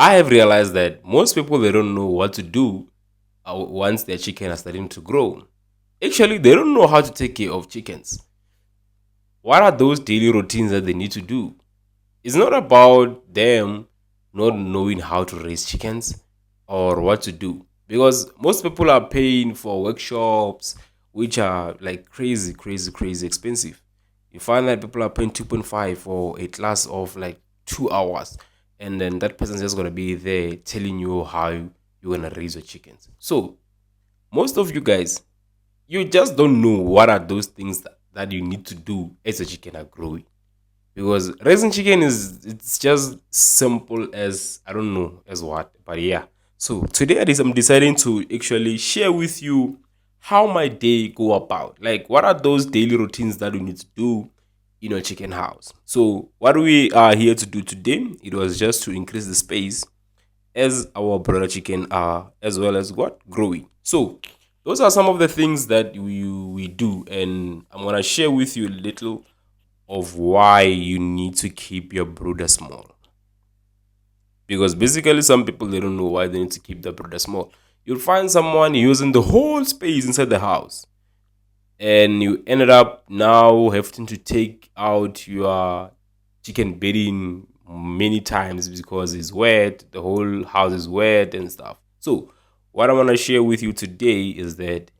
I have realized that most people they don't know what to do once their chicken are starting to grow. Actually, they don't know how to take care of chickens. What are those daily routines that they need to do? It's not about them not knowing how to raise chickens or what to do, because most people are paying for workshops which are like crazy, crazy, crazy expensive. You find that people are paying 2.5 for a class of like 2 hours, and then that person's just gonna be there telling you how you're gonna raise your chickens. So most of you guys, you just don't know what are those things that you need to do as a chicken are growing, because raising chicken is it's just simple as I don't know as what, but yeah. So today I'm deciding to actually share with you how my day go about, like what are those daily routines that we need to do in a chicken house. So what we are here to do today, it was just to increase the space as our broiler chicken are as well as what growing. So those are some of the things that we do, and I'm gonna share with you a little of why you need to keep your brooder small. Because basically, some people they don't know why they need to keep the brooder small. You'll find someone using the whole space inside the house, and you ended up now having to take out your chicken bedding many times because it's wet, the whole house is wet and stuff. So, what I want to share with you today is that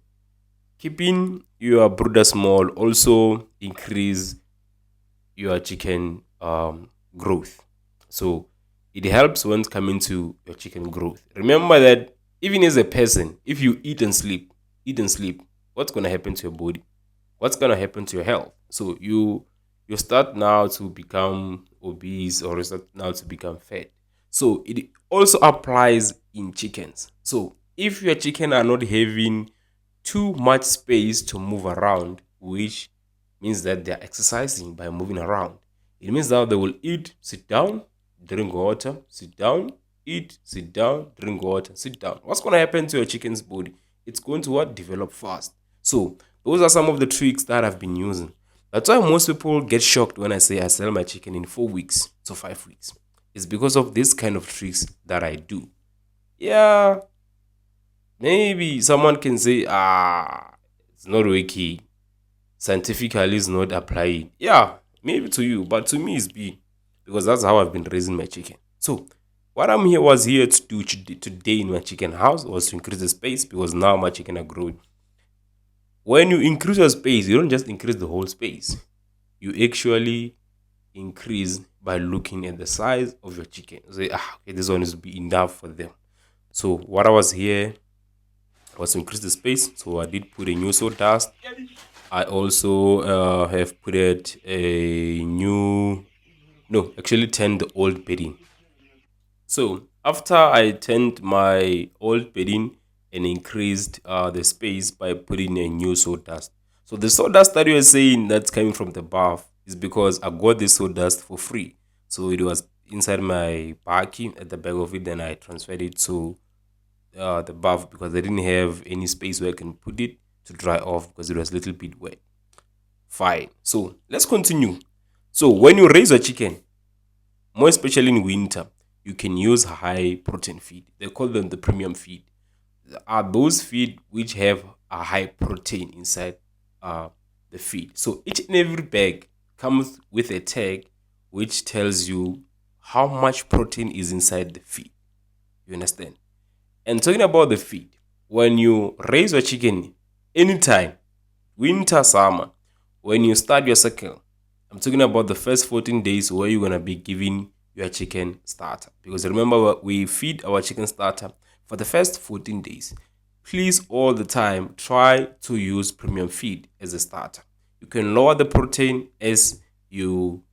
keeping your brooder small also increase your chicken growth. So it helps when it's coming to your chicken growth. Remember that even as a person, if you eat and sleep, what's gonna happen to your body? What's gonna happen to your health? So you start now to become obese, or you start now to become fat. So it also applies in chickens. So if your chicken are not having too much space to move around, which means that they are exercising by moving around. It means that they will eat, sit down, drink water, sit down, eat, sit down, drink water, sit down. What's going to happen to your chicken's body? It's going to what? Develop fast. So those are some of the tricks that I've been using. That's why most people get shocked when I say I sell my chicken in 4 weeks to 5 weeks. It's because of this kind of tricks that I do. Yeah, maybe someone can say, it's not working. Scientifically, it's not applying. Yeah, maybe to you, but to me, it's B, because that's how I've been raising my chicken. So, what was here to do today in my chicken house was to increase the space, because now my chicken are growing. When you increase your space, you don't just increase the whole space. You actually increase by looking at the size of your chicken. Say, okay, this one is to be enough for them. So what I was here was to increase the space. So I did put a new sawdust. I also have put it a new, no, actually turned the old bedding. So after I turned my old bedding and increased the space by putting a new sawdust. So the sawdust that you are saying that's coming from the bath is because I got this sawdust for free. So it was inside my baki at the back of it, then I transferred it to the bath because I didn't have any space where I can put it to dry off because it was a little bit wet. Fine. So let's continue. So when you raise a chicken, more especially in winter, you can use high protein feed. They call them the premium feed. Are those feed which have a high protein inside the feed. So each and every bag comes with a tag which tells you how much protein is inside the feed. You understand? And talking about the feed, when you raise your chicken anytime, winter, summer, when you start your cycle, I'm talking about the first 14 days where you're going to be giving your chicken starter. Because remember, we feed our chicken starter for the first 14 days. Please, all the time, try to use premium feed as a starter. You can lower the protein as you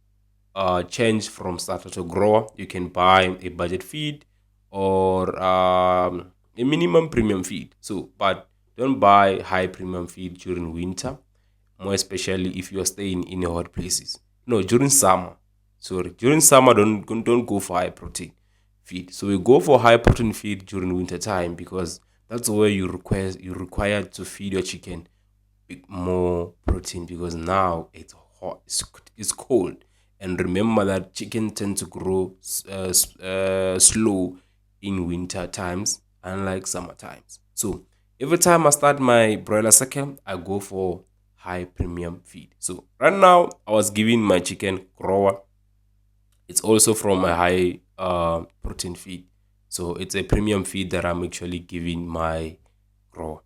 change from starter to grower. You can buy a budget feed or a minimum premium feed. So, but don't buy high premium feed during winter, more especially if you're staying in a hot places. No, during summer. Sorry, during summer, don't go for high protein feed. So we go for high protein feed during winter time because that's where you require to feed your chicken with more protein because now it's hot, it's cold, And remember that chicken tend to grow slow in winter times, unlike summer times. So every time I start my broiler cycle, I go for high premium feed. So right now, I was giving my chicken grower. It's also from a high protein feed. So it's a premium feed that I'm actually giving my grower.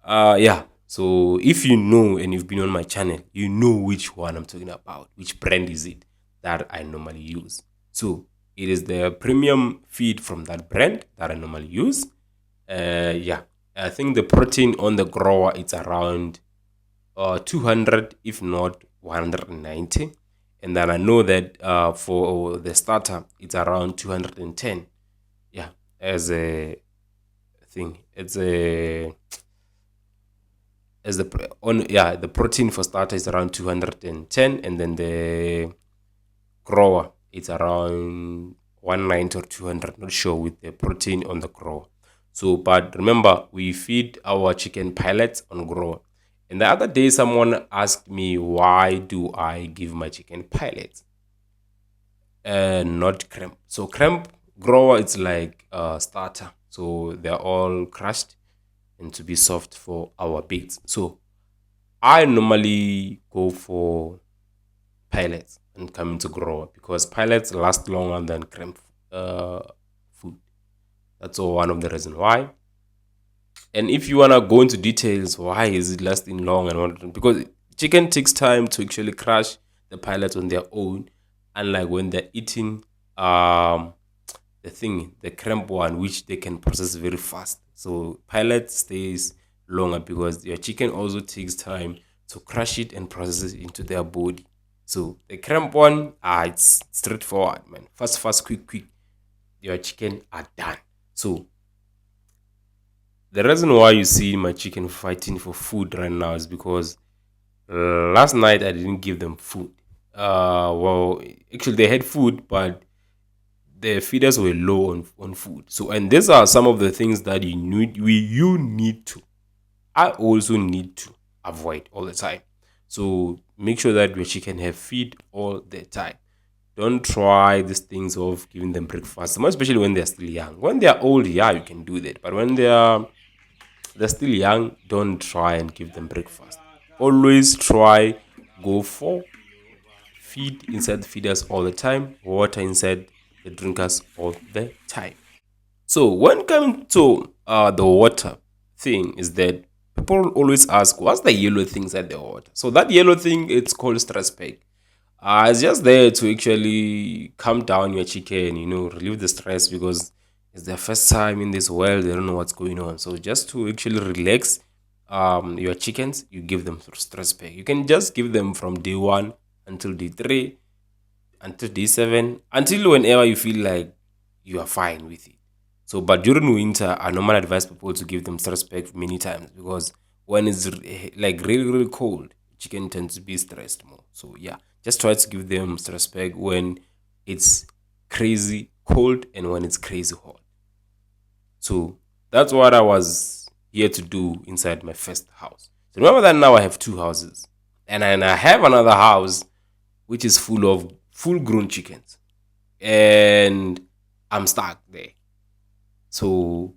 Yeah. So if you know and you've been on my channel, you know which one I'm talking about. Which brand is it that I normally use? So it is the premium feed from that brand that I normally use. Yeah. I think the protein on the grower it's around 200, if not 190. And then I know that for the starter, it's around 210. Yeah, as a thing, it's a as the on yeah the protein for starter is around 210, and then the grower it's around 190 or 200. Not sure with the protein on the grower. So, but remember, we feed our chicken pellets on grower. And the other day, someone asked me, why do I give my chicken pellets, not cramp? So, cramp grower, it's like a starter. So, they're all crushed and to be soft for our bits. So, I normally go for pellets and come into grower because pellets last longer than cramp food. That's all one of the reason why. And if you wanna go into details, why is it lasting long and what? Because chicken takes time to actually crush the pellets on their own, unlike when they're eating the cramp one, which they can process very fast. So pellet stays longer because your chicken also takes time to crush it and process it into their body. So the cramp one, it's straightforward, man. Fast, fast, quick, quick. Your chicken are done. So the reason why you see my chicken fighting for food right now is because last night I didn't give them food. Well, actually they had food, but the feeders were low on food. So, and these are some of the things that you need to. I also need to avoid all the time. So make sure that your chicken have feed all the time. Don't try these things of giving them breakfast, more especially when they're still young. When they're old, yeah, you can do that. But when they're still young, don't try and give them breakfast. Always try go for feed inside the feeders all the time, water inside the drinkers all the time. So when coming to the water thing is that people always ask, what's the yellow things at the water? So that yellow thing, it's called stress pack. It's just there to actually calm down your chicken, relieve the stress because it's their first time in this world. They don't know what's going on. So just to actually relax your chickens, you give them stress pack. You can just give them from day 1 until day 3, until day 7, until whenever you feel like you are fine with it. So, but during winter, I normally advise people to give them stress pack many times because when it's like really, really cold, chicken tends to be stressed more. So, yeah, just try to give them stress pack when it's crazy cold and when it's crazy hot. So, that's what I was here to do inside my first house. So, remember that now I have 2 houses, and I have another house which is full of full grown chickens, and I'm stuck there. So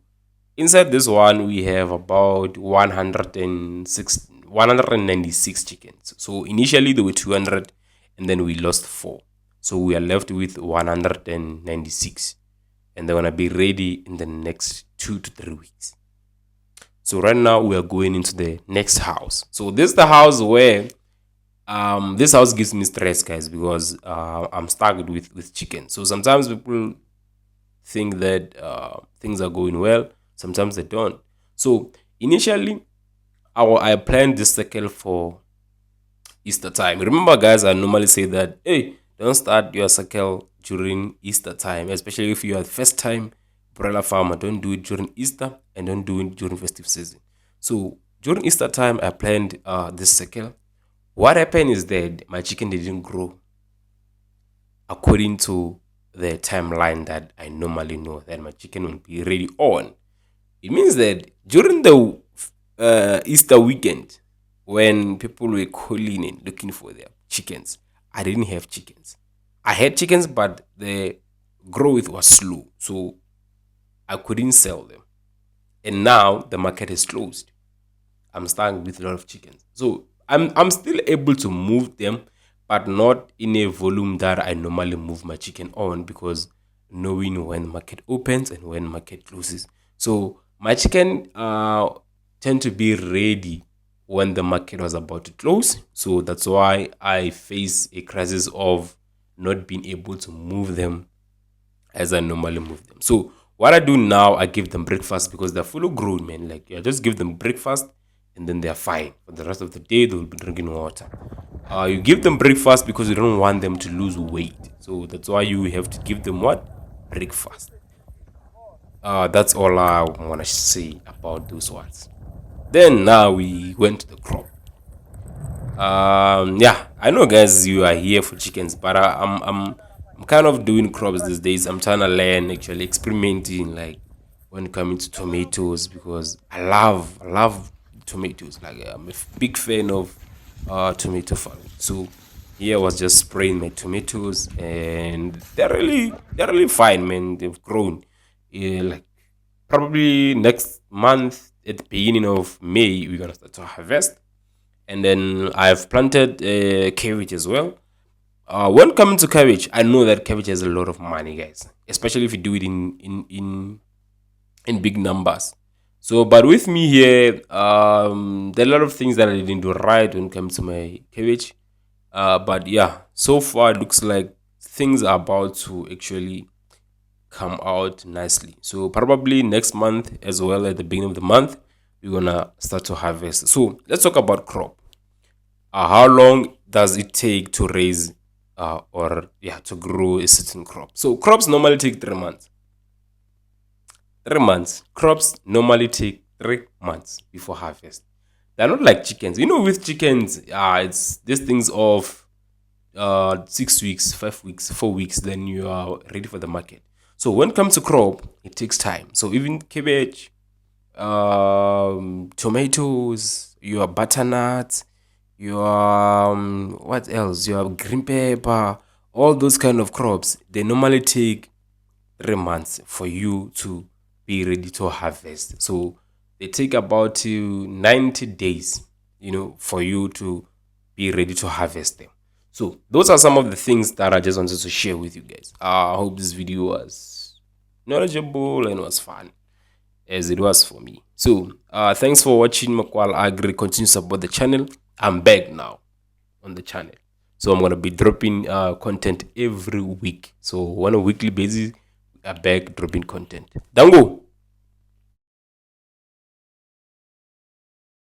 inside this one, we have about 196 chickens. So initially there were 200, and then we lost 4. So we are left with 196, and they're gonna be ready in the next 2 to 3 weeks. So right now we are going into the next house. So this is the house where this house gives me stress, guys, because I'm stuck with chicken. So sometimes people think that things are going well, sometimes they don't. So initially I planned this cycle for Easter time. Remember, guys, I normally say that, hey, don't start your cycle during Easter time, especially if you are first time broiler farmer. Don't do it during Easter, and don't do it during festive season. So during Easter time, I planned this cycle. What happened is that my chicken didn't grow according to the timeline that I normally know that my chicken will be ready on. It means that during the Easter weekend, when people were calling and looking for their chickens, I didn't have chickens. I had chickens, but the growth was slow, so I couldn't sell them. And now the market is closed. I'm starting with a lot of chickens. So I'm still able to move them, but not in a volume that I normally move my chicken on, because knowing when market opens and when market closes. So my chicken tend to be ready when the market was about to close. So that's why I face a crisis of not being able to move them as I normally move them. So what I do now, I give them breakfast because they're fully grown, man. Like, I just give them breakfast and then they're fine. For the rest of the day, they'll be drinking water. You give them breakfast because you don't want them to lose weight. So that's why you have to give them what? Breakfast. That's all I want to say about those ones. Then now we went to the crop. Yeah, I know, guys, you are here for chickens, but I'm kind of doing crops these days. I'm trying to learn, actually experimenting, like when it comes to tomatoes, because I love tomatoes. Like, I'm a big fan of tomato farming. So here I was just spraying my tomatoes, and they're really fine, man. They've grown. Yeah, like probably next month at the beginning of May, we're gonna start to harvest. And then I've planted cabbage as well. When coming to cabbage, I know that cabbage has a lot of money, guys, especially if you do it in big numbers. So, but with me here, there are a lot of things that I didn't do right when it comes to my cabbage. But yeah, so far it looks like things are about to actually come out nicely. So probably next month as well, at the beginning of the month, we're gonna start to harvest. So let's talk about crop. How long does it take to raise or yeah, to grow a certain crop? So crops normally take 3 months. 3 months. Crops normally take 3 months before harvest. They're not like chickens. With chickens, it's these things of 6 weeks, 5 weeks, 4 weeks, then you are ready for the market. So when it comes to crop, it takes time. So even cabbage, tomatoes, your butternuts, your what else? Your green pepper, all those kind of crops, they normally take 3 months for you to be ready to harvest. So they take about 90 days, for you to be ready to harvest them. So those are some of the things that I just wanted to share with you guys. I hope this video was knowledgeable and was fun, as it was for me. So thanks for watching. Makwal Agri. Continue to support the channel. I'm back now on the channel, so I'm gonna be dropping content every week. So on a weekly basis, I'm back dropping content. Dango.